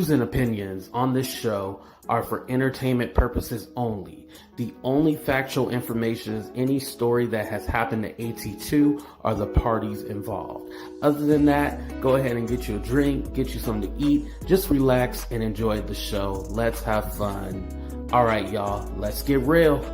views and opinions on this show are for entertainment purposes only. The only factual information is any story that has happened to AT2 or the parties involved. Other than that, go ahead and get you a drink, get you something to eat, just relax and enjoy the show. Let's have fun. All right, y'all, let's get real.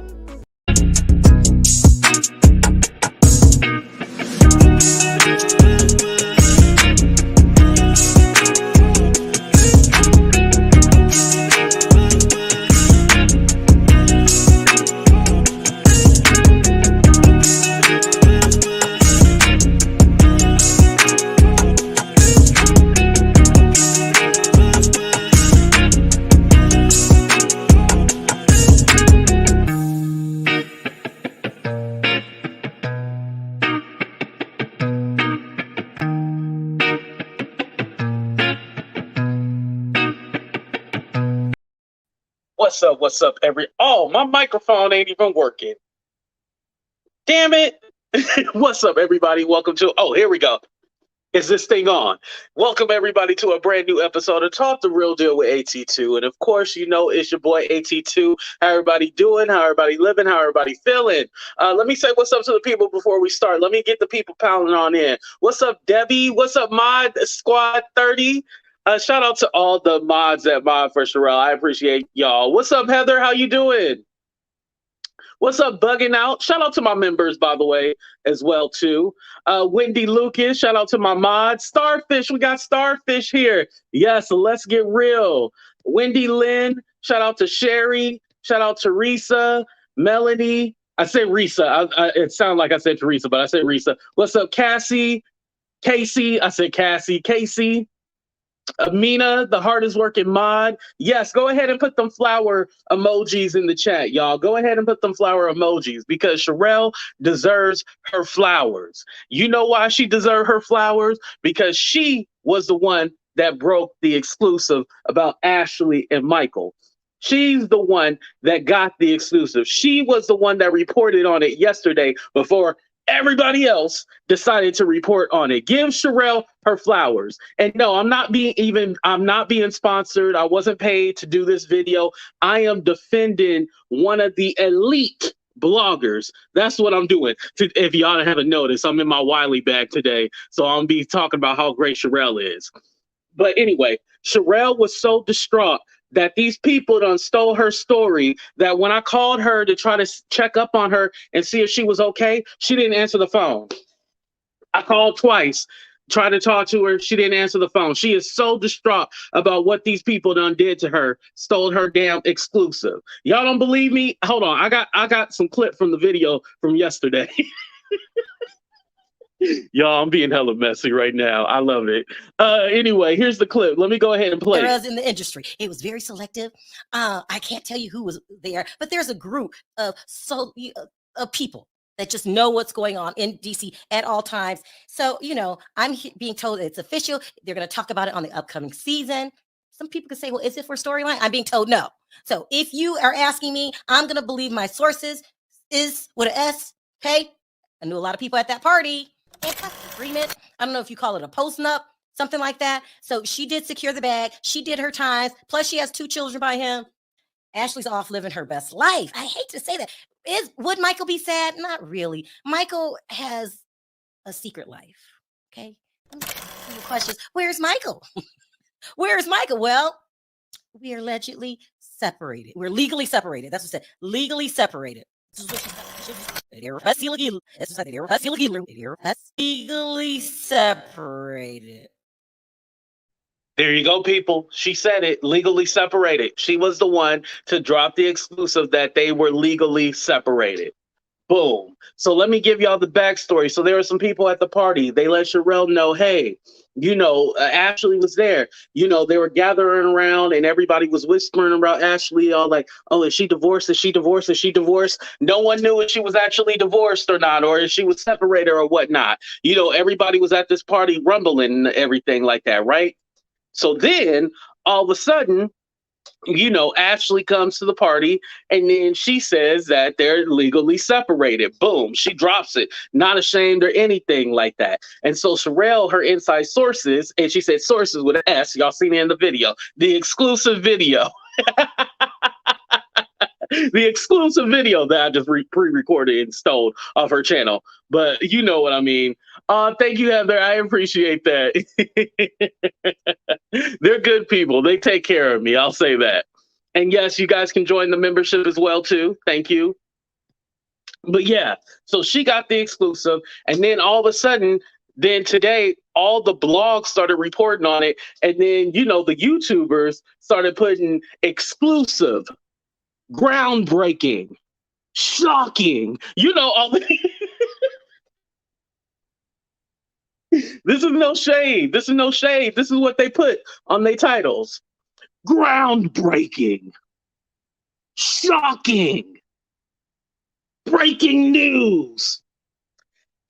What's up, Oh, my microphone ain't even working. Damn it. What's up, everybody? Welcome to, here we go. Is this thing on? Welcome, everybody, to a brand new episode of Talk the Real Deal with AT2. And, of course, you know it's your boy AT2. How everybody doing? How everybody living? How everybody feeling? Let me say what's up to the people before we start. Let me get the people pounding on in. What's up, Debbie? What's up, Mod Squad 30? Shout out to all the mods that mod for Sharrell. I appreciate y'all. What's up, Heather? How you doing? What's up, Bugging Out? Shout out to my members, by the way, as well, too. Wendy Lucas, shout out to my mods. Starfish, we got Starfish here. Yes, let's get real. Wendy Lynn, shout out to Sherry. Shout out to Risa, Melanie. I said Risa. It sounded like I said Teresa, but I said Risa. What's up, Cassie? Casey. I said Cassie. Casey. Amina, the hardest working mod. Yes, go ahead and put them flower emojis in the chat, y'all. Go ahead and put them flower emojis because Sharrell deserves her flowers. You know why she deserves her flowers? Because she was the one that broke the exclusive about Ashley and Michael. She's the one that got the exclusive. She was the one that reported on it yesterday before everybody else decided to report on it. Give Sharrell her flowers. And no, I'm not being sponsored. I wasn't paid to do this video. I am defending one of the elite bloggers. That's what I'm doing. If y'all haven't noticed, I'm in my Wiley bag today. So I'm be talking about how great Sharrell is. But anyway, Sharrell was so distraught that these people done stole her story that when I called her to try to check up on her and see if she was okay, she didn't answer the phone. I called twice, tried to talk to her. She didn't answer the phone. She is so distraught about what these people done did to her, stole her damn exclusive. Y'all don't believe me? Hold on. I got some clip from the video from yesterday. Y'all, I'm being hella messy right now. I love it. Anyway, here's the clip. Let me go ahead and play it. Whereas in the industry, it was very selective. I can't tell you who was there, but there's a group of people that just know what's going on in DC at all times. So, I'm being told it's official. They're going to talk about it on the upcoming season. Some people could say, well, is it for storyline? I'm being told no. So if you are asking me, I'm going to believe my sources is with an S. Okay. I knew a lot of people at that party. Agreement. I don't know if you call it a post-nup, something like that. So she did secure the bag. She did her times. Plus, she has 2 children by him. Ashley's off living her best life. I hate to say that. Would Michael be sad? Not really. Michael has a secret life. Okay. Let me ask you questions. Where's Michael? Where's Michael? Well, we are allegedly separated. We're legally separated. That's what I said. Legally separated. Legally separated. There you go, people. She said it, legally separated. She was the one to drop the exclusive that they were legally separated. Boom. So let me give y'all the backstory. So there were some people at the party. They let Sharrell know, hey, Ashley was there. They were gathering around and everybody was whispering about Ashley, all like, oh, is she divorced? Is she divorced? Is she divorced? No one knew if she was actually divorced or not, or if she was separated or whatnot. Everybody was at this party rumbling and everything like that, right? So then all of a sudden, Ashley comes to the party and then she says that they're legally separated. Boom, she drops it, not ashamed or anything like that. And so Sharrell, her inside sources, and she said sources with an S, y'all seen it in the video, the exclusive video. The exclusive video that I just pre-recorded and stole off her channel. But you know what I mean. Thank you, Heather. I appreciate that. They're good people. They take care of me. I'll say that. And yes, you guys can join the membership as well, too. Thank you. But yeah, so she got the exclusive. And then all of a sudden, then today, all the blogs started reporting on it. And then, the YouTubers started putting exclusive, groundbreaking, shocking, all the This is no shade. This is no shade. This is what they put on their titles. Groundbreaking, shocking, breaking news,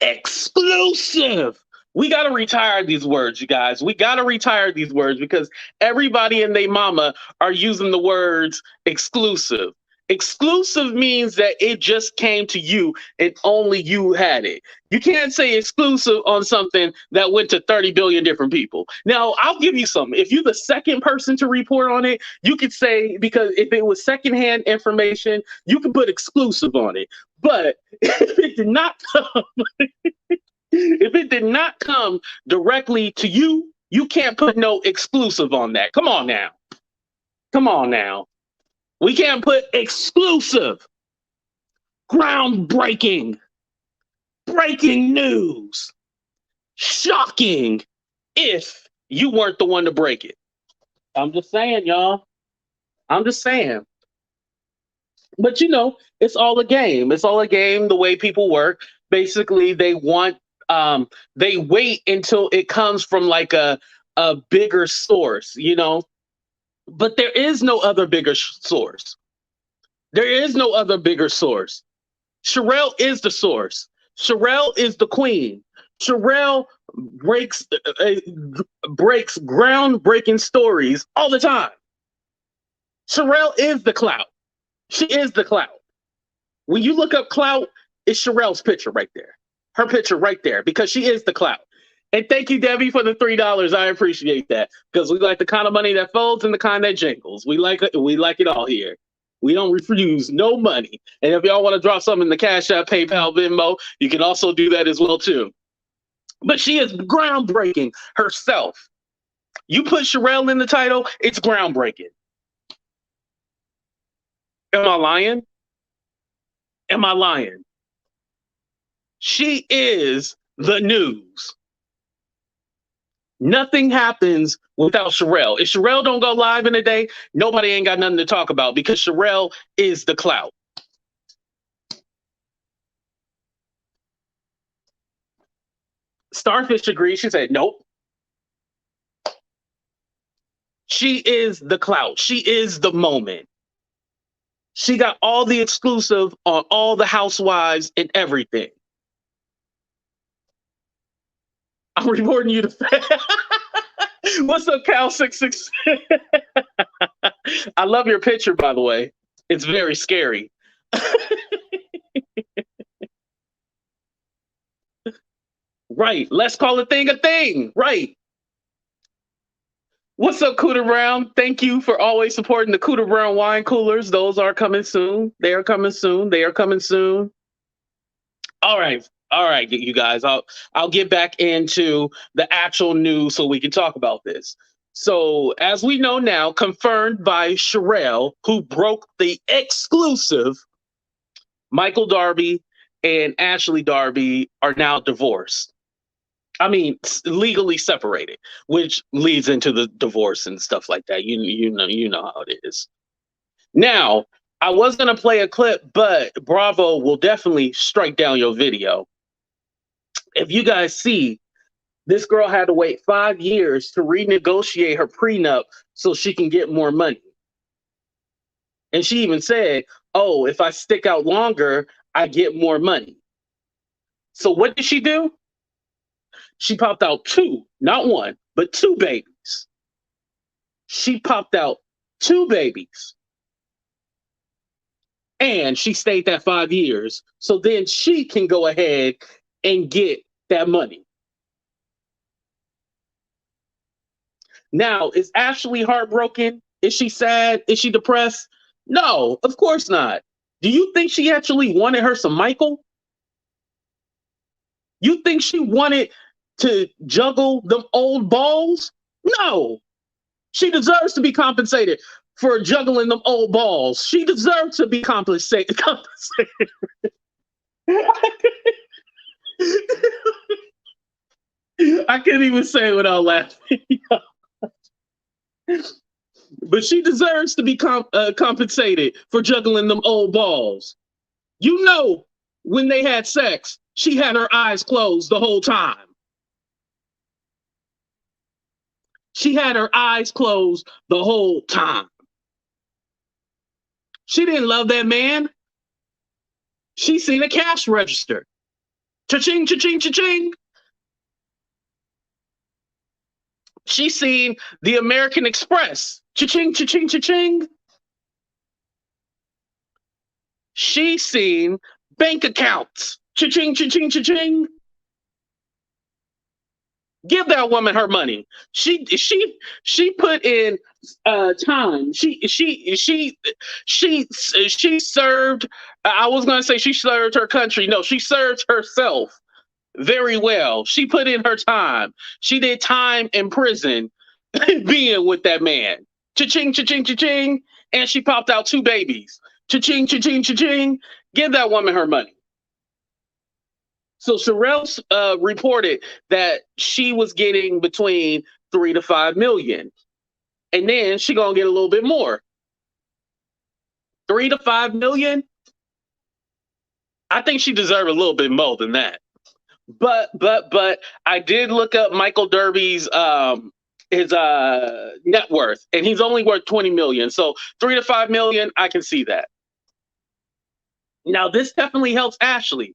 exclusive. We got to retire these words, you guys. We got to retire these words because everybody and their mama are using the words exclusive. Exclusive means that it just came to you and only you had it. You can't say exclusive on something that went to 30 billion different people. Now, I'll give you something. If you're the second person to report on it, you could say, because if it was secondhand information, you can put exclusive on it. But if it did not come, if it did not come directly to you, you can't put no exclusive on that. Come on now. Come on now. We can't put exclusive, groundbreaking, breaking news, shocking, if you weren't the one to break it. I'm just saying, y'all. I'm just saying. But it's all a game. It's all a game, the way people work. Basically, they wait until it comes from like a bigger source, But there is no other bigger source. There is no other bigger source. Sharrell is the source. Sharrell is the queen. Sharrell breaks groundbreaking stories all the time. Sharrell is the clout. She is the clout. When you look up clout, it's Sharrell's picture right there. Her picture right there, because she is the clout. And thank you, Debbie, for the $3. I appreciate that, because we like the kind of money that folds and the kind that jingles. We like it all here. We don't refuse no money. And if y'all want to drop something in the Cash App, PayPal, Venmo, you can also do that as well too. But she is groundbreaking herself. You put Sharrell in the title, it's groundbreaking. Am I lying? Am I lying? She is the news. Nothing happens without Sharrell. If Sharrell don't go live in a day, nobody ain't got nothing to talk about, because Sharrell is the clout. Starfish agrees. She said, nope. She is the clout. She is the moment. She got all the exclusive on all the housewives and everything. I'm reporting you to What's up, Cal66? I love your picture, by the way. It's very scary. Right. Let's call a thing. Right. What's up, Cooter Brown? Thank you for always supporting the Cooter Brown wine coolers. Those are coming soon. They are coming soon. All right, you guys. I'll get back into the actual news so we can talk about this. So, as we know now, confirmed by Sharrell, who broke the exclusive, Michael Darby and Ashley Darby are now divorced. I mean, legally separated, which leads into the divorce and stuff like that. You know how it is. Now, I was going to play a clip, but Bravo will definitely strike down your video. If you guys see, this girl had to wait 5 years to renegotiate her prenup so she can get more money. And she even said, oh, if I stick out longer, I get more money. So what did she do? She popped out 2, not 1, but 2 babies. She popped out 2 babies. And she stayed that 5 years. So then she can go ahead and get that money. Now, is Ashley heartbroken? Is she sad? Is she depressed? No, of course not. Do you think she actually wanted her some Michael? You think she wanted to juggle them old balls? No. She deserves to be compensated for juggling them old balls. She deserves to be compensated. I can't even say it without laughing. But she deserves to be compensated for juggling them old balls. You know, when they had sex, she had her eyes closed the whole time. She had her eyes closed the whole time. She didn't love that man. She seen a cash register. Cha-ching, cha-ching, cha-ching. She seen the American Express. Cha-ching, cha-ching, cha-ching. She seen bank accounts. Cha-ching, cha-ching, cha-ching. Give that woman her money. She put in time. She served. I was gonna say she served her country. No, she served herself very well. She put in her time. She did time in prison being with that man. Cha-ching, cha-ching, cha-ching. And she popped out 2 babies. Cha-ching, cha-ching, cha-ching. Give that woman her money. So Sharrell reported that she was getting between 3 to 5 million. And then she gonna get a little bit more. 3 to 5 million? I think she deserved a little bit more than that. But I did look up Michael Darby's his net worth, and he's only worth 20 million. So 3 to 5 million, I can see that. Now this definitely helps Ashley.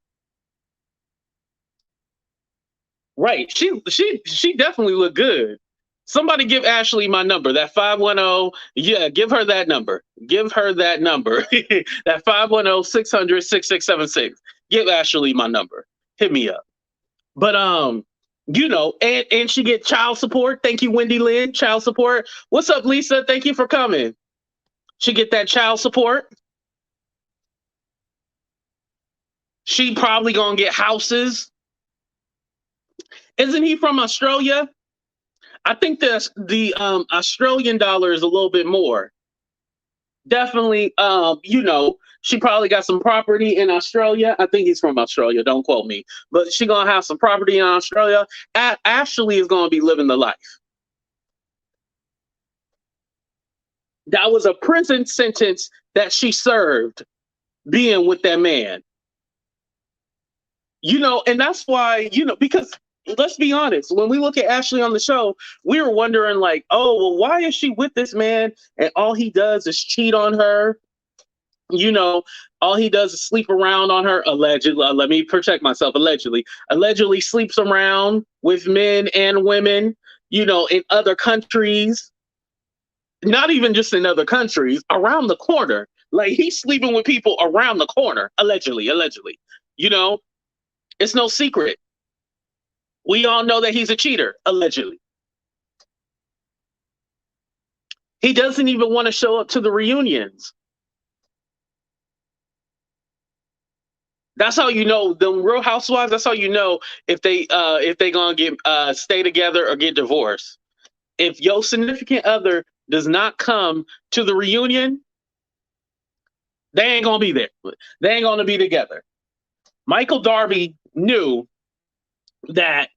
Right. She definitely looked good. Somebody give Ashley my number, that 510. Yeah, give her that number. Give her that number. That 510-600-6676. Give Ashley my number. Hit me up. But and she get child support. Thank you, Wendy Lynn, child support. What's up, Lisa? Thank you for coming. She get that child support. She probably gonna get houses. Isn't he from Australia? I think the Australian dollar is a little bit more. Definitely, she probably got some property in Australia. I think he's from Australia. Don't quote me. But she going to have some property in Australia. Ashley is going to be living the life. That was a prison sentence that she served being with that man. And that's why, because let's be honest, when we look at Ashley on the show, we were wondering like, oh, well, why is she with this man? And all he does is cheat on her. All he does is sleep around on her. Allegedly, let me protect myself. Allegedly sleeps around with men and women, in other countries. Not even just in other countries, around the corner. Like he's sleeping with people around the corner. Allegedly. It's no secret. We all know that he's a cheater, allegedly. He doesn't even want to show up to the reunions. That's how you know them Real Housewives. That's how you know if they gonna get stay together or get divorced. If your significant other does not come to the reunion, they ain't gonna be there. They ain't gonna be together. Michael Darby knew that,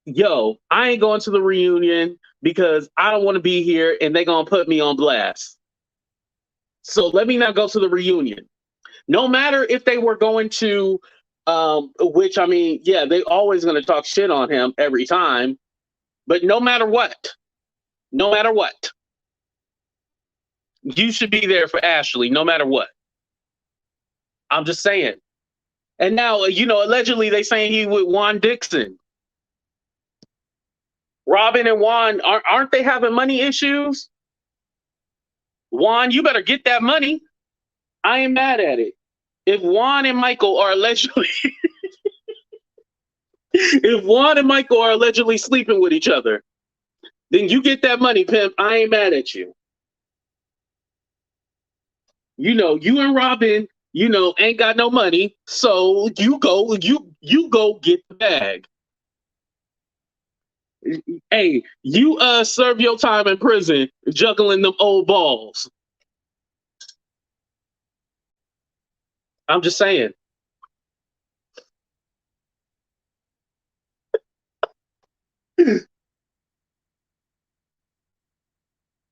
I ain't going to the reunion because I don't want to be here and they're gonna put me on blast. So let me not go to the reunion. No matter if they were going to, which I mean, yeah, they always going to talk shit on him every time. But no matter what, you should be there for Ashley, no matter what. I'm just saying. And now, allegedly they saying he with Juan Dixon. Robin and Juan, aren't they having money issues? Juan, you better get that money. I ain't mad at it. If Juan and Michael are allegedly sleeping with each other, then you get that money, pimp. I ain't mad at you. You and Robin, ain't got no money, so you go get the bag. Hey, you serve your time in prison juggling them old balls. I'm just saying.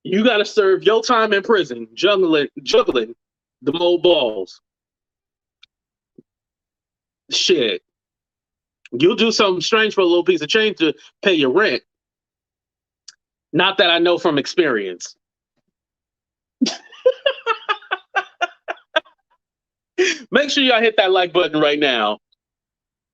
You got to serve your time in prison juggling the old balls. Shit. You'll do something strange for a little piece of change to pay your rent. Not that I know from experience. Make sure y'all hit that like button right now.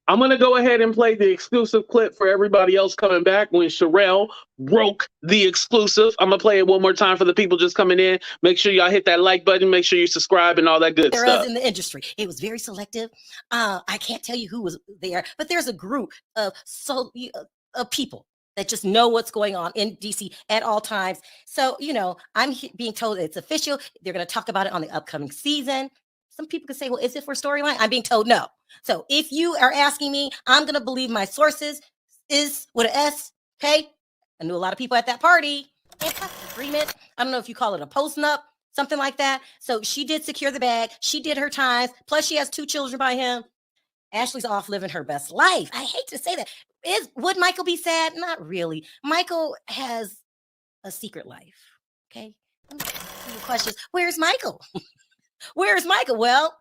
I'm going to go ahead and play the exclusive clip for everybody else coming back when Sharrell broke the exclusive. I'm going to play it one more time for the people just coming in. Make sure y'all hit that like button. Make sure you subscribe and all that good stuff. In the industry, it was very selective. I can't tell you who was there, but there's a group of people that just know what's going on in DC at all times. So, I'm being told it's official. They're going to talk about it on the upcoming season. Some people could say, well, is it for storyline? I'm being told no. So if you are asking me, I'm going to believe my sources is with an S. Okay. I knew a lot of people at that party. And plus agreement. I don't know if you call it a post-nup, something like that. So she did secure the bag. She did her times. Plus she has 2 children by him. Ashley's off living her best life. I hate to say that. Would Michael be sad? Not really. Michael has a secret life. Okay. Let me ask you questions. Where's Michael? Where's Michael? Well,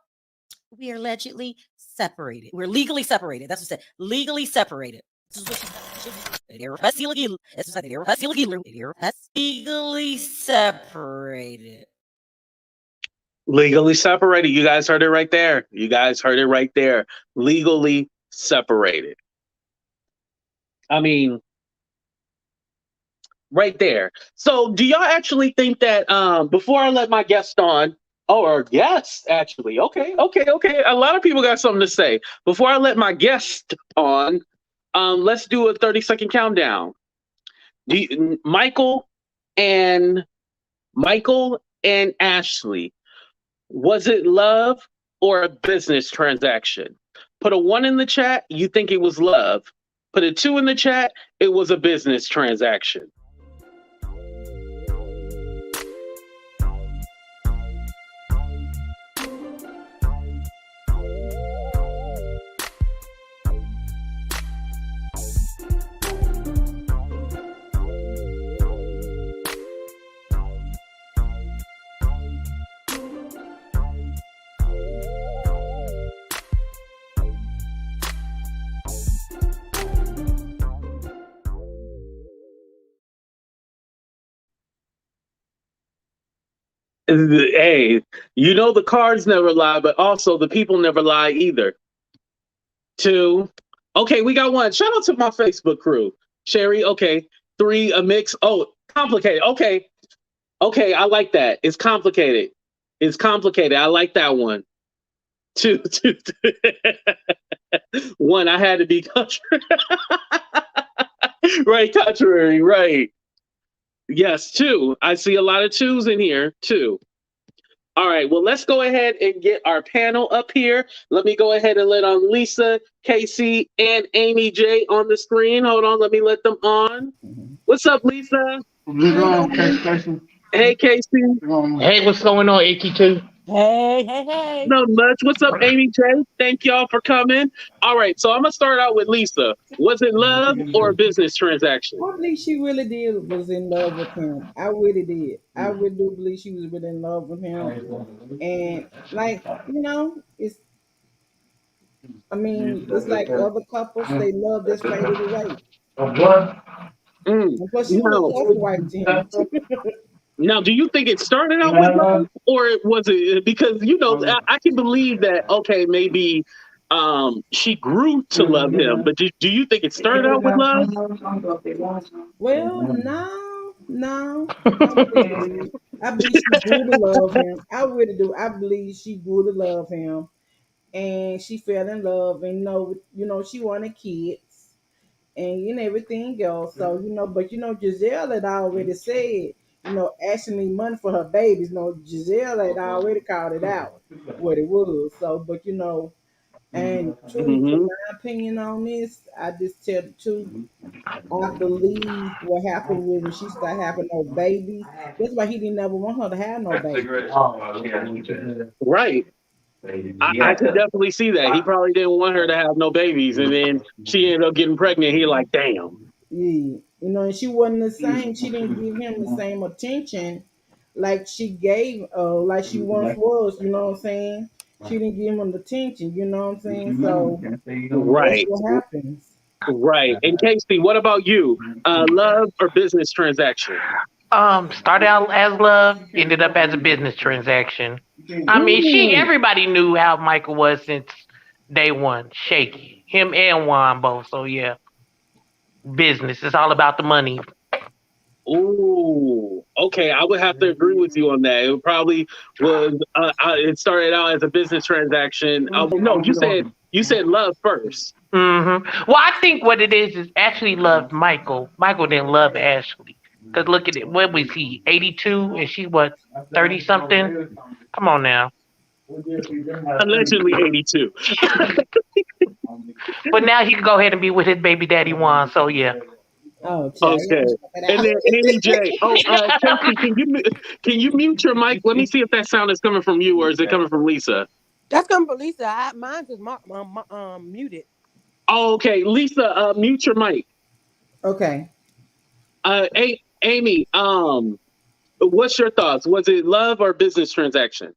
we are allegedly separated. We're legally separated. That's what I said. Legally separated. Legally separated. Legally separated. You guys heard it right there. Legally separated. I mean, right there. So do y'all actually think that before I let my guest on, or guest, actually. Okay. A lot of people got something to say. Before I let my guest on, let's do a 30-second countdown. Michael and Ashley, was it love or a business transaction? Put a 1 in the chat, you think it was love. Put a 2 in the chat, it was a business transaction. Hey, the cards never lie, but also the people never lie either. 2. Okay, we got 1. Shout out to my Facebook crew. Sherry, okay. 3, a mix. Oh, complicated. Okay, I like that. It's complicated. I like that one. 2. 1, I had to be contrary. Right, contrary, right. Yes, 2. I see a lot of 2s in here, 2. All right, well, let's go ahead and get our panel up here. Let me go ahead and let on Lisa, Casey, and Amy J on the screen. Hold on, let me let them on. What's up, Lisa? Hey, Casey. Hey, what's going on, 82? Hey. Not much. What's up, Amy J? Thank y'all for coming. All right, so I'm going to start out with Lisa. Was it love or a business transaction? I believe she really was in love with him. I really did. I really do believe she was really in love with him. And it's like other couples, they love this faded away. And plus she was a wife to him. Now, do you think it started out with love, or was it because I can believe that? Okay, maybe she grew to love him, but do you think it started out with love? Well, no, No, I really believe. I believe she grew to love him. I really do. I believe she grew to love him, and she fell in love, and she wanted kids, and everything else. So but Giselle had already said, asking me money for her babies. Giselle had already called it out what it was. So, but and truly, to Hmm. my opinion on this, I just tell the truth. I believe what happened was when she started having no babies. That's why he didn't ever want her to have no babies. Right. I could definitely see that. He probably didn't want her to have no babies, and then she ended up getting pregnant. He like, damn. Yeah, and she wasn't the same. She didn't give him the same attention like she gave, like she once was. You know what I'm saying? She didn't give him the attention. You know what I'm saying? So that's Right. what happens. Right. And Casey, what about you? Love or business transaction? Started out as love, ended up as a business transaction. I mean, Mm. everybody knew how Michael was since day one. Shaky. Him and Juan both. So yeah, business. It's all about the money. Ooh, okay. I would have to agree with you on that. It probably was. It started out as a business transaction. No, you said love first. Well, I think what it is Ashley loved Michael. Michael didn't love Ashley. Cause look at it. What was he? 82, and she what? 30 something. Come on now. Allegedly 82. But now he can go ahead and be with his baby daddy Juan. So yeah. Oh, child, you Okay. gotta stop it And out. then Amy J. Oh, Casey, can you mute your mic? Let me see if that sound is coming from you or is it coming from Lisa? That's coming from Lisa. Mine was muted. Oh, okay. Lisa, mute your mic. Okay. Amy, what's your thoughts? Was it love or business transaction?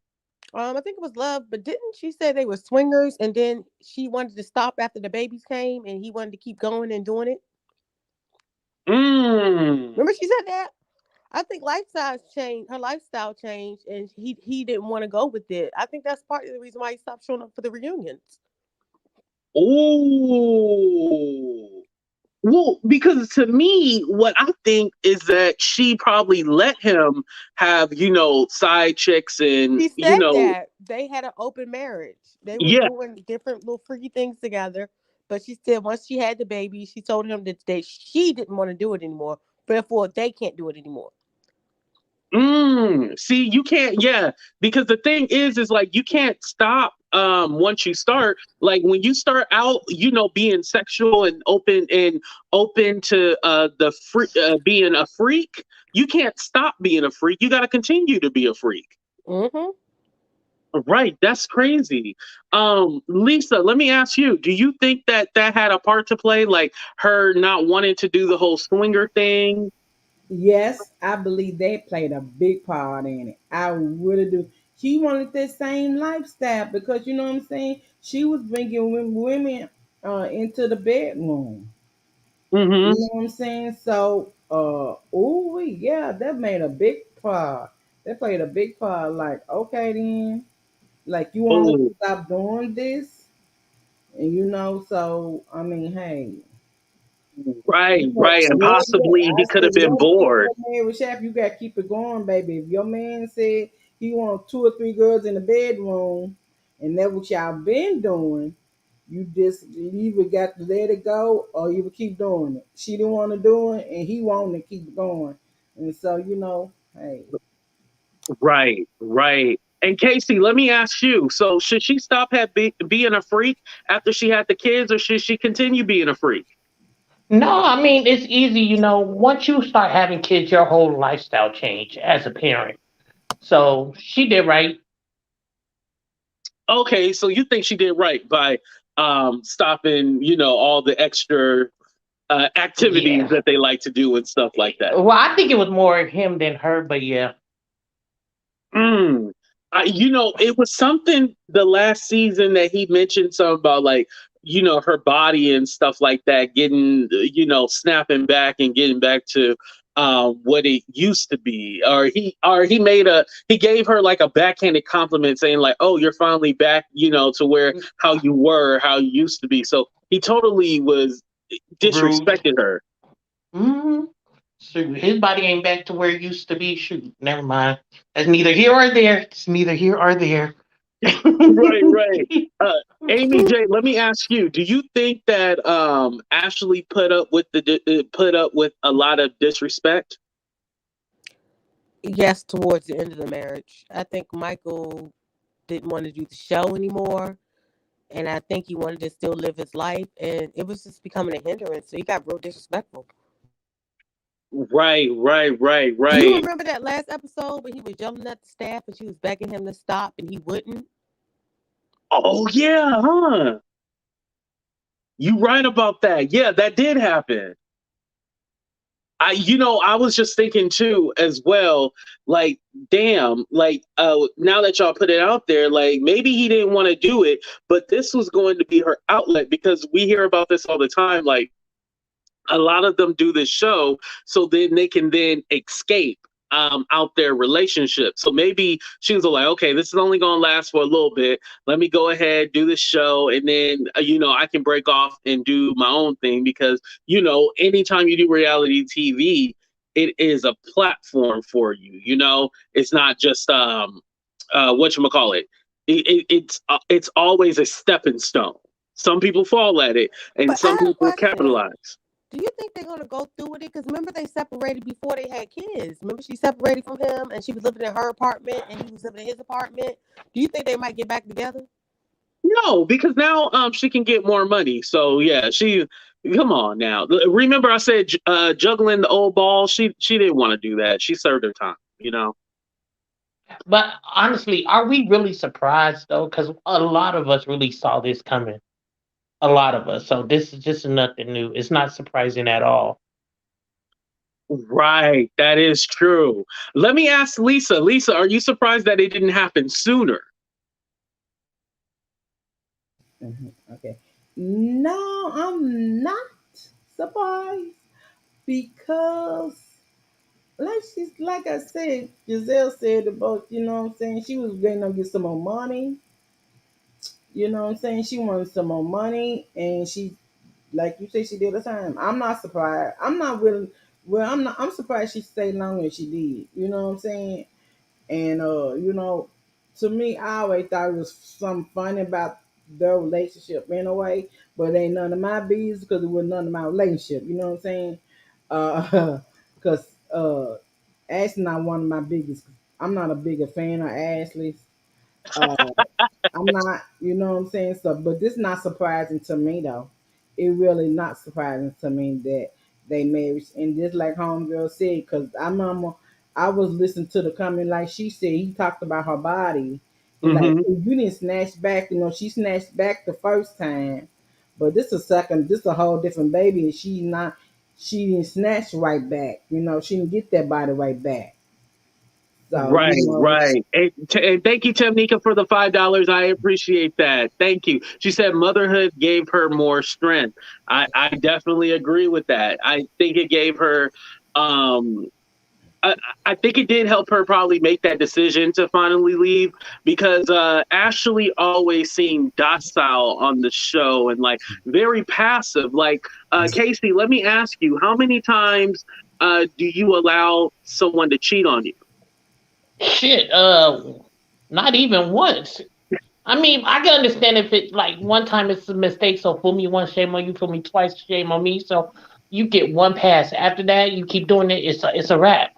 I think it was love, but didn't she say they were swingers and then she wanted to stop after the babies came and he wanted to keep going and doing it? Mm. Remember she said that? I think lifestyle changed. Her lifestyle changed, and he didn't want to go with it. I think that's part of the reason why he stopped showing up for the reunions. Ooh. Well, because to me, what I think is that she probably let him have, side chicks and, He said that they had an open marriage. They were yeah. doing different little freaky things together. But she said once she had the baby, she told him that she didn't want to do it anymore. Therefore, they can't do it anymore. See, you can't, yeah, because the thing is like you can't stop once you start. Like when you start out, being sexual and open to the free being a freak, you can't stop being a freak. You got to continue to be a freak. Mm-hmm. Right, that's crazy. Lisa, let me ask you, do you think that had a part to play, like her not wanting to do the whole swinger thing? Yes, I believe they played a big part in it. I really do. She wanted that same lifestyle because you know what I'm saying. She was bringing women into the bedroom. You Mm-hmm. know what I'm saying? So, oh yeah, that made a big part. That played a big part. Like, okay, then, like you want to Oh, stop doing this, and so I mean, hey. right, right. And possibly he I could said, have been bored. your man was happy. You got to keep it going, baby. If your man said he want 2 or 3 girls in the bedroom, and that what y'all been doing, you either got to let it go or you would keep doing it. She didn't want to do it, and he wanted to keep it going. And so, hey, Right, right. And Casey, let me ask you. So should she stop being a freak after she had the kids, or should she continue being a freak? No, I mean it's easy. Once you start having kids, your whole lifestyle change as a parent. So she did right. Okay, so you think she did right by stopping, all the extra activities Yeah. that they like to do and stuff like that. Well, I think it was more him than her, but yeah. Mm. It was something the last season that he mentioned something about like, her body and stuff like that, getting, snapping back and getting back to what it used to be. He gave her like a backhanded compliment saying like, oh, you're finally back, to where how you were, how you used to be. So he totally was Rude. disrespected her. hmm Shoot, his body ain't back to where it used to be. Shoot, never mind. That's neither here or there. It's neither here or there. Right, right. Uh, Amy J, let me ask you: do you think that Ashley put up with put up with a lot of disrespect? Yes, towards the end of the marriage. I think Michael didn't want to do the show anymore. And I think he wanted to still live his life. And it was just becoming a hindrance. So he got real disrespectful. Right, right, right, Do you right. remember that last episode when he was yelling at the staff and she was begging him to stop and he wouldn't? Oh yeah, huh? You right about that. Yeah, that did happen. I was just thinking too as well, like, damn, like, now that y'all put it out there, like, maybe he didn't want to do it, but this was going to be her outlet because we hear about this all the time. Like, a lot of them do this show so then they can then escape out their relationship. So maybe she was like, okay, this is only going to last for a little bit. Let me go ahead, do this show, and then I can break off and do my own thing because anytime you do reality TV, it is a platform for you. It's not just whatchamacallit. It's always a stepping stone. Some people fall at it, and But I some have a people question. capitalize. Do you think they're going to go through with it? Because remember they separated before they had kids. Remember she separated from him and she was living in her apartment and he was living in his apartment. Do you think they might get back together? No, because now she can get more money. So yeah, she come on now. Remember I said juggling the old ball. She didn't want to do that. She served her time. But honestly, are we really surprised though? Because a lot of us really saw this coming. A lot of us. So this is just nothing new. It's not surprising at all. Right, that is true. Let me ask Lisa. Lisa, are you surprised that it didn't happen sooner? Okay. No, I'm not surprised because like I said, Giselle said about, what I'm saying, she was going to get some more money. You know what I'm saying? She wanted some more money and she, like you say, she did the time. I'm not surprised. I'm not really I'm surprised she stayed longer than she did. You know what I'm saying? And to me, I always thought it was something funny about their relationship in a way, but it ain't none of my business because it was none of my relationship. You know what I'm saying? Because Ashley not one of my biggest. I'm not a bigger fan of Ashley. Uh, I'm not, you know what I'm saying? So, but this not surprising to me though. It really not surprising to me that they married. And just like homegirl said, because I was listening to the comment like she said, he talked about her body. He like, Hmm. "Hey, you didn't snatch back, she snatched back the first time, but this a whole different baby, and she didn't snatch right back. She didn't get that body right back. So, Right, right. And thank you, Tamika, for the $5. I appreciate that. Thank you. She said motherhood gave her more strength. I definitely agree with that. I think it gave her um I, I think it did help her probably make that decision to finally leave because Ashley always seemed docile on the show and like very passive. Like Casey, let me ask you, how many times do you allow someone to cheat on you? Shit, not even once. I mean, I can understand if it like one time it's a mistake, so fool me once, shame on you, fool me twice, shame on me. So you get one pass. After that, you keep doing it, it's a wrap.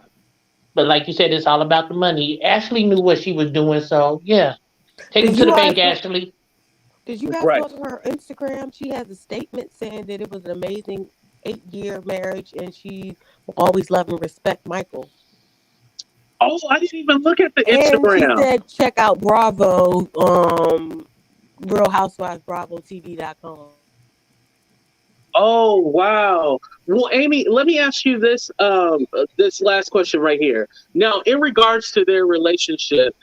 But like you said, it's all about the money. Ashley knew what she was doing, so yeah. Take him Did to you the guys bank, Ashley. did you guys Right. go to her Instagram? She has a statement saying that it was an amazing 8-year marriage and she will always love and respect Michael. Oh, I didn't even look at the And she Instagram. said check out Bravo, Real Housewives Bravo TV.com. Oh, wow. Well, Amy, let me ask you this last question right here. Now, in regards to their relationship,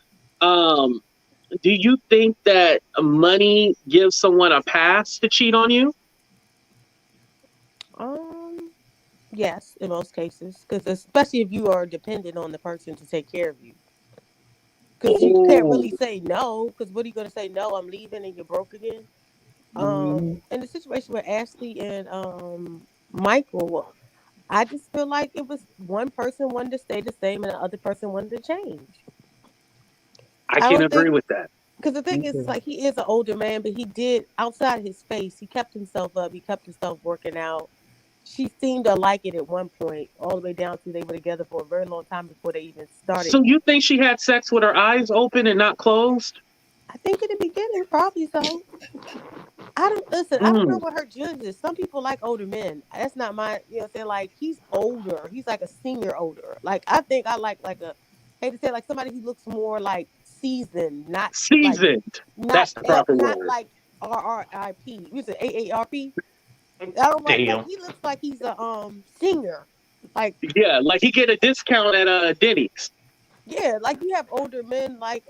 um, do you think that money gives someone a pass to cheat on you? Um, yes, in most cases, because especially if you are dependent on the person to take care of you, because you can't Oh, really say no. Because what are you going to say? No, I'm leaving, and you're broke again. Mhm. In the situation with Ashley and Michael, I just feel like it was one person wanted to stay the same and the other person wanted to change. I I can don't agree think with that. because the thing is, it's Okay. like he is an older man, but he did outside his face. He kept himself up. He kept himself working out. She seemed to like it at one point, all the way down to they were together for a very long time before they even started. So you think she had sex with her eyes open and not closed? I think in the beginning, probably so. I don't listen. I don't know Mm. what her judge is. Some people like older men. That's not my. They're like he's older. He's like a senior older. Like I think I like a. Hate to say like somebody who looks more like seasoned, not like Seasoned. That's the proper not word. like RRIP. Was it AARP? I don't like Damn. he looks like he's a senior. Like Yeah, like he get a discount at Denny's. yeah, like you have older men like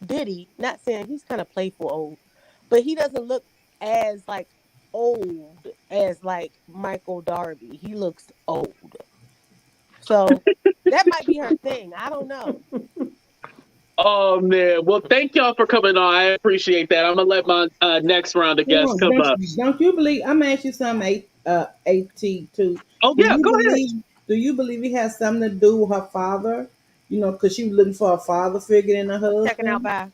Diddy. Not saying he's kind of playful old, but he doesn't look as like old as like Michael Darby. He looks old. So that might be her thing. I don't know. Oh man. Well, thank y'all for coming on. I appreciate that. I'm gonna let my next round of Hold guests on, come up. don't you believe? I'm gonna ask you something. At too. Oh Do yeah, you go ahead. believe? Do you believe it has something to do with her father? You know, because she was looking for a father figure in her Checking out husband.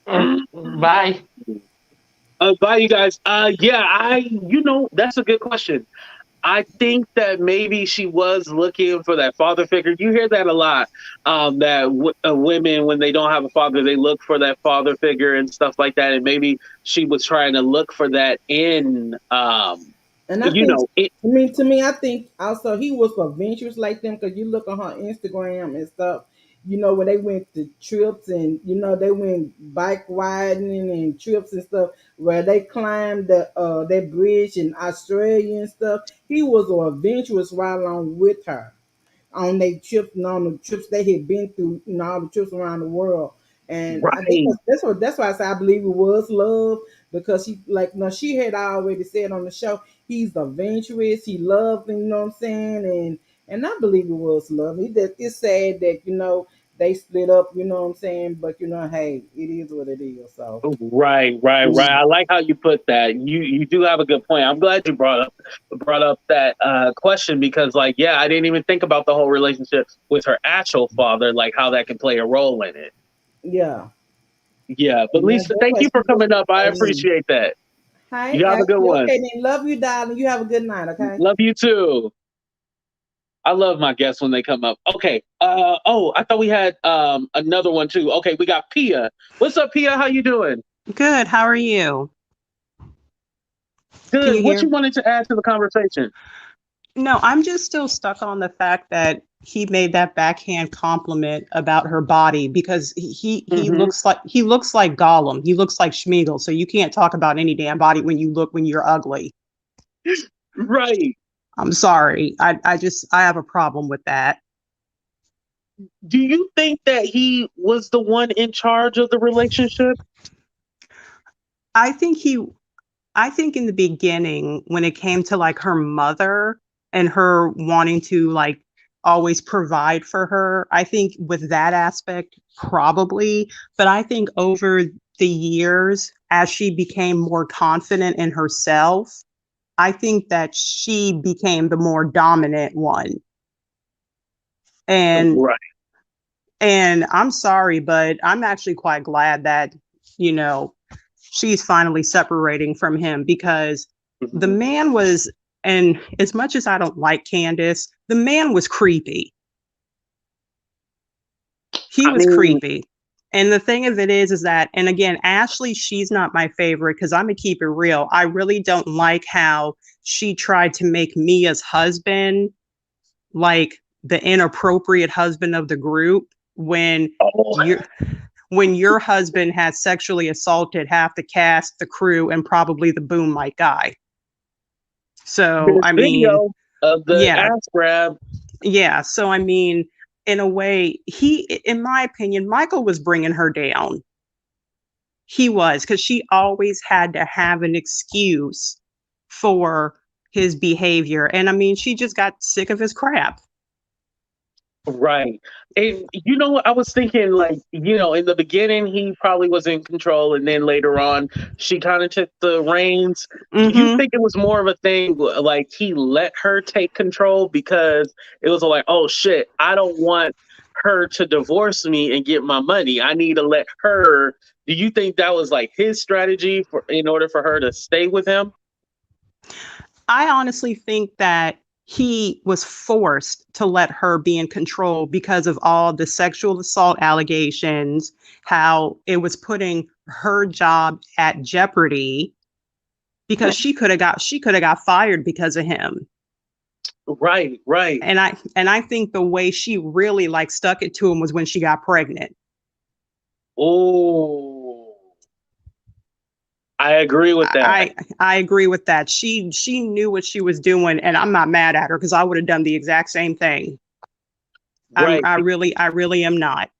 by. Bye. Bye, you guys. Yeah, that's a good question. I think that maybe she was looking for that father figure. You hear that a lot. That women, when they don't have a father, they look for that father figure and stuff like that. And maybe she was trying to look for that in, And I you think, know, it, to me, I think also he was adventurous like them because you look on her Instagram and stuff. You know where they went to trips and they went bike riding and trips and stuff where they climbed that bridge in Australia and stuff. He was an adventurous right along with her on their trips and on the trips they had been through, all the trips around the world. And right. that's why I say I believe it was love because she like no she had already said on the show he's adventurous, he loved, you know what I'm saying, and I believe it was love. It's sad that they split up, you know what I'm saying, but hey, it is what it is. So Right, right, right. I like how you put that. You do have a good point. I'm glad you brought up that question because, like, yeah, I didn't even think about the whole relationship with her actual father, like how that can play a role in it. yeah, Yeah, but and Lisa, that's thank why you she for was coming up. I in. appreciate that. Hi, You have a good Ashley. one. Okay, then love you, darling. You have a good night. Okay. Love you too. I love my guests when they come up. Okay. Oh, I thought we had another one too. Okay, we got Pia. What's up, Pia? How you doing? Good. How are you? Can Good. you What hear? you wanted to add to the conversation? No, I'm just still stuck on the fact that he made that backhand compliment about her body because he Hmm. looks like Gollum. He looks like Schmeagol. So you can't talk about any damn body when you're ugly. Right. I'm sorry. I have a problem with that. Do you think that he was the one in charge of the relationship? I think he I think in the beginning, when it came to like her mother and her wanting to like always provide for her, I think with that aspect, probably. But I think over the years, as she became more confident in herself, I think that she became the more dominant one. And Right. and I'm sorry, but I'm actually quite glad that, you know, she's finally separating from him because the Mhm. man was, and as much as I don't like Candace, the man was creepy. He I was mean, creepy. And the thing of it is that, and again, Ashley, she's not my favorite because I'm gonna keep it real. I really don't like how she tried to make Mia's husband like the inappropriate husband of the group when oh, you're when your husband has sexually assaulted half the cast, the crew, and probably the boom mic guy. So, there's I mean, video of the yeah, ass grab. yeah. So, I mean, in a way, in my opinion, Michael was bringing her down. He was, because she always had to have an excuse for his behavior. And I mean, she just got sick of his crap. Right. And you know what? I was thinking, like, in the beginning, he probably was in control. And then later on, she kind of took the reins. Do you Mm-hmm. think it was more of a thing, like, he let her take control because it was like, oh, shit, I don't want her to divorce me and get my money. I need to let her. Do you think that was like his strategy in order for her to stay with him? I honestly think that he was forced to let her be in control because of all the sexual assault allegations, how it was putting her job at jeopardy because she could have got fired because of him. Right, right. And I think the way she really like stuck it to him was when she got pregnant. Oh, I agree with that. I agree with that. She knew what she was doing, and I'm not mad at her because I would have done the exact same thing. Right. I really am not.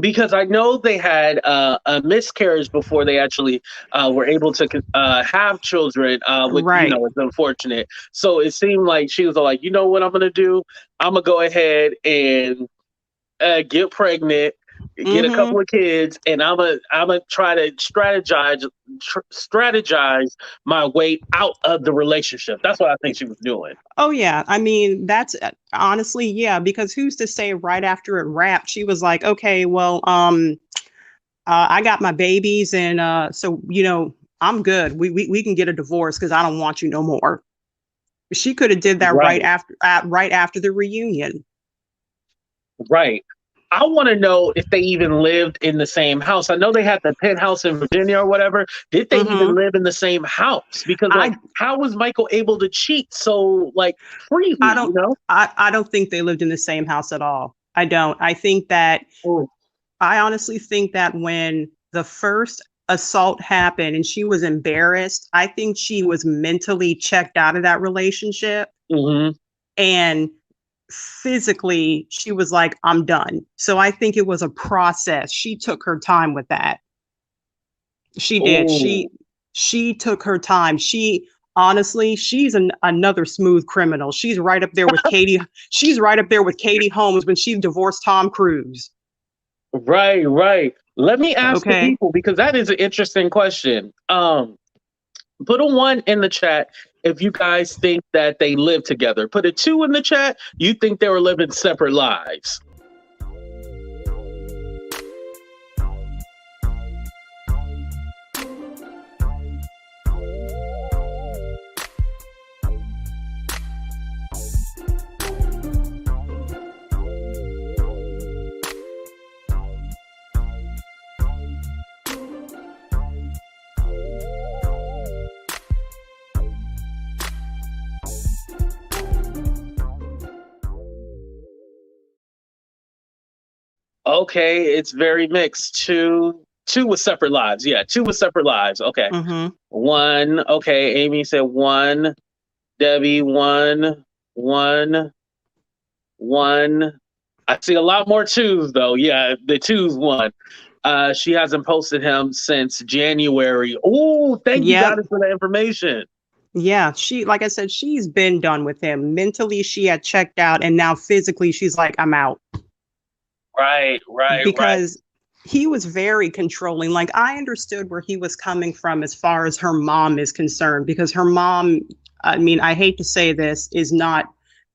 Because I know they had a miscarriage before they actually were able to have children, which, Right. is unfortunate. So it seemed like she was like, you know what I'm going to do? I'm going to go ahead and get pregnant, get a Mm-hmm. couple of kids, and I'm gonna try to strategize my way out of the relationship. That's what I think she was doing. Oh yeah. I mean, that's honestly, yeah, because who's to say right after it wrapped, she was like, okay, well, I got my babies and so I'm good. We can get a divorce because I don't want you no more. She could have did that Right. right after the reunion. Right. I want to know if they even lived in the same house. I know they had the penthouse in Virginia or whatever. Did they even Mm-hmm. live in the same house? Because, like, I how was Michael able to cheat so, like, I freely, don't I don't think they lived in the same house at all. I don't. Oh, I honestly think that when the first assault happened and she was embarrassed, I think she was mentally checked out of that relationship hmm. and physically she was like, I'm done. So I think it was a process. She took her time with that. She did. Oh, She took her time. She honestly, she's another smooth criminal. She's right up there with Katie. She's right up there with Katie Holmes when she divorced Tom Cruise. right, right. Let me ask the Okay. people because that is an interesting question. Put a 1 in the chat if you guys think that they live together. Put a 2 in the chat. You think they were living separate lives. Okay, it's very mixed. Two with separate lives. Yeah, two with separate lives. Okay. Mm-hmm. 1. Okay, Amy said 1. Debbie 1. 1. 1. I see a lot more twos though. Yeah, the twos 1. She hasn't posted him since January. Oh, thank you Yep. guys for the information. Yeah. Like I said, she's been done with him. Mentally, she had checked out, and now physically, she's like, I'm out. Right, right, right. Because he was very controlling. Like I understood where he was coming from as far as her mom is concerned, because her mom, I mean, I hate to say this, is not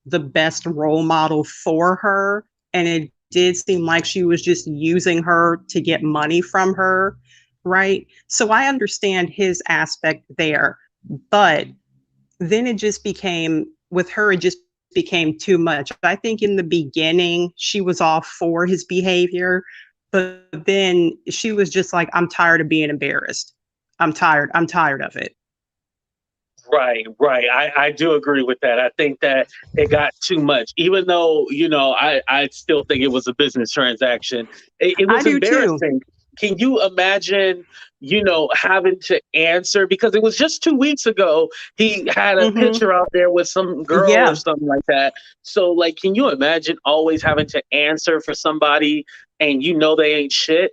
the best role model for her. And it did seem like she was just using her to get money from her. Right. So I understand his aspect there. But then it just became, with her, it just became too much. I think in the beginning, she was all for his behavior, but then she was just like, I'm tired of being embarrassed. I'm tired. I'm tired of it. Right, right. I do agree with that. I think that it got too much, even though, I still think it was a business transaction. It I was do too. embarrassing. Can you imagine, having to answer? Because it was just 2 weeks ago, he had a Mm-hmm. picture out there with some girl or Yeah. something like that. So, like, can you imagine always having to answer for somebody and they ain't shit?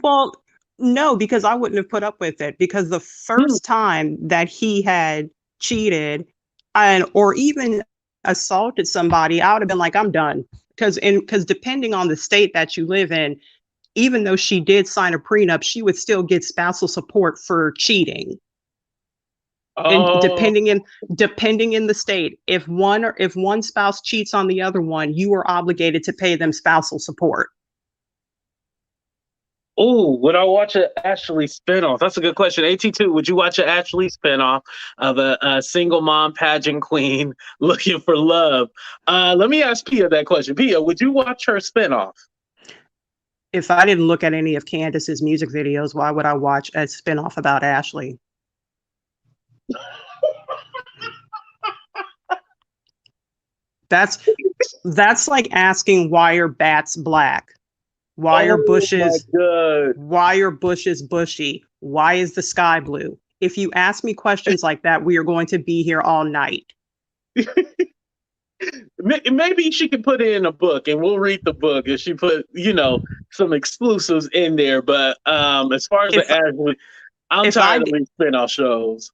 Well, no, because I wouldn't have put up with it, because the Hmm, first time that he had cheated, and or even assaulted somebody, I would have been like, I'm done. Because depending on the state that you live in, even though she did sign a prenup, she would still get spousal support for cheating. And Oh, depending in the state, if one spouse cheats on the other one, you are obligated to pay them spousal support. oh, would I watch an Ashley spinoff? That's a good question. AT2, would you watch an Ashley spinoff of a single mom pageant queen looking for love? Let me ask Pia that question. Pia, would you watch her spinoff? If I didn't look at any of Candace's music videos, why would I watch a spinoff about Ashley? That's like asking, why are bats black? Why are bushes bushy? Why is the sky blue? If you ask me questions like that, we are going to be here all night. Maybe she could put it in a book and we'll read the book and she put, some exclusives in there. But as far as Ashley, I'm tired of these spinoff shows.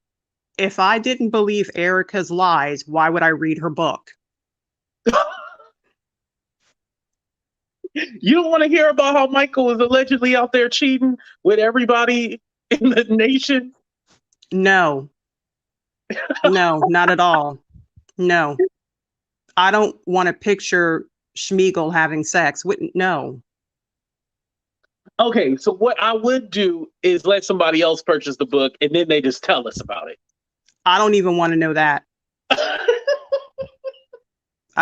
If I didn't believe Erica's lies, why would I read her book? You don't want to hear about how Michael was allegedly out there cheating with everybody in the nation? No. No, not at all. No. I don't want to picture Schmeagol having sex. No. Okay, so what I would do is let somebody else purchase the book and then they just tell us about it. I don't even want to know that. I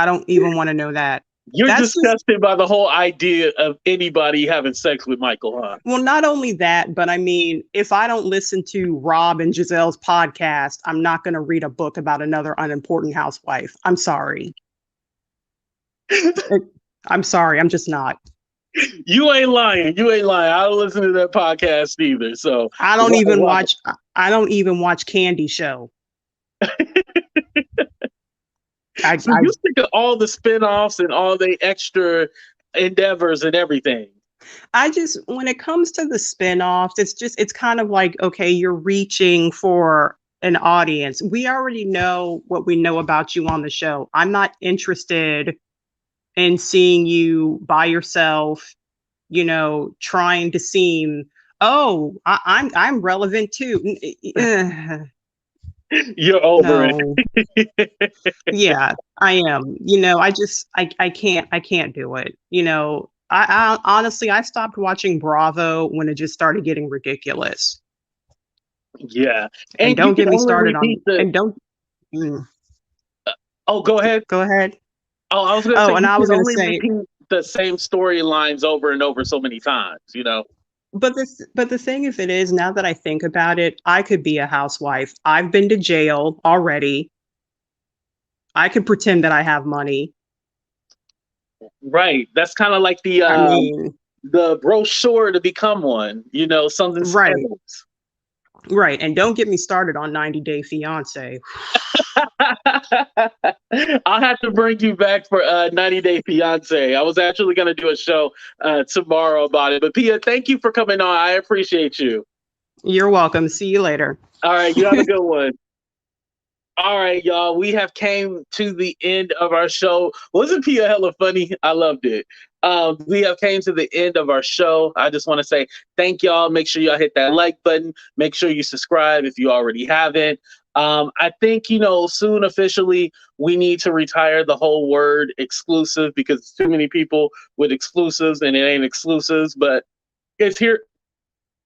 don't even want to know that. You're disgusted by the whole idea of anybody having sex with Michael, huh? Well, not only that, but I mean, if I don't listen to Rob and Giselle's podcast, I'm not going to read a book about another unimportant housewife. I'm sorry. I'm sorry. I'm just not. You ain't lying. I don't listen to that podcast either. So I don't even watch Candy Show. So you think of all the spinoffs and all the extra endeavors and everything. When it comes to the spinoffs, it's kind of like, okay, you're reaching for an audience. We already know what we know about you on the show. I'm not interested in seeing you by yourself, trying to seem, I'm relevant too. You're over it. Yeah, I am. I can't do it. I honestly, I stopped watching Bravo when it just started getting ridiculous. Yeah. And don't get me started on, Oh, go ahead. Go ahead. Oh, I was going to say, and I was going to say the same storylines over and over so many times, But the thing of it is, now that I think about it, I could be a housewife. I've been to jail already. I could pretend that I have money. Right. That's kind of like the brochure to become one. Something right. Sales. Right. And don't get me started on 90 Day Fiance. I'll have to bring you back for 90 Day Fiance. I was actually going to do a show tomorrow about it. But Pia, thank you for coming on. I appreciate you. You're welcome. See you later. All right. You have a good one. All right, y'all. We have came to the end of our show. Wasn't Pia hella funny? I loved it. We have came to the end of our show. I just want to say thank y'all. Make sure y'all hit that like button. Make sure you subscribe if you already haven't. I think, soon officially we need to retire the whole word exclusive because it's too many people with exclusives and it ain't exclusives, but it's here.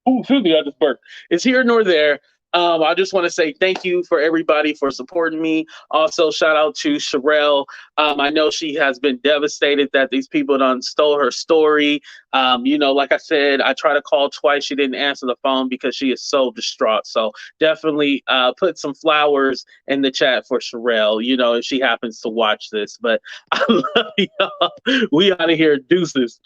Ooh, excuse me, I just burped. It's here nor there. I just want to say thank you for everybody for supporting me. Also, shout out to Sharrell. I know she has been devastated that these people done stole her story. Like I said, I tried to call twice. She didn't answer the phone because she is so distraught. So definitely put some flowers in the chat for Sharrell, if she happens to watch this. But I love y'all. We out of here. Deuces.